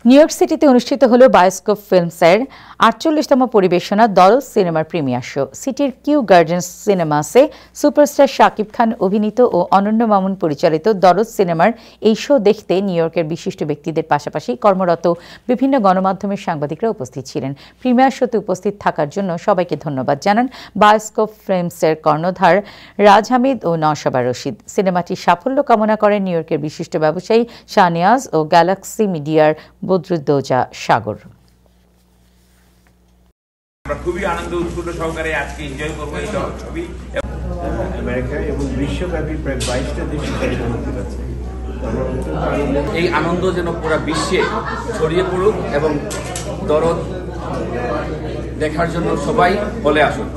New York সিটিতে অনুষ্ঠিত হলো বায়োস্কোপ ফিল্মসের ৪৮তম পরিবেশনা দরদ সিনেমার প্রিমিয়ার শো। সিটির Q gardens সিনেমাসে superstar Shakib Khan অভিনীত ও অনন্য মামুন পরিচালিত দরদ সিনেমার এই শো দেখতে নিউ ইয়র্কের বিশিষ্ট ব্যক্তিদের পাশাপাশি কর্মরত বিভিন্ন গণমাধ্যমের সাংবাদিকরা উপস্থিত ছিলেন। প্রিমিয়ার শোতে উপস্থিত থাকার জন্য সবাইকে ধন্যবাদ জানান বায়োস্কোপ ফিল্মসের কর্ণধার রাজ হামিদ ও নওশাবা রশিদ। সিনেমাটির সাফল্য কামনা করেন নিউ ইয়র্কের বিশিষ্ট ব্যবসায়ী শাহনিয়াজ ও গ্যালাক্সি মিডিয়ার বদরুদ্দোজা সাগর। আমরা খুবই আনন্দ উৎফুল্ল সহকারে আজকে এনজয় করবো এই ছবি। আমেরিকা এবং বিশ্বব্যাপী প্রায় ২২টা দেশে মুক্তি পাচ্ছে। এই আনন্দ যেন পুরো বিশ্বে ছড়িয়ে পড়ুক এবং দরদ দেখার জন্য সবাই হলে আসুন।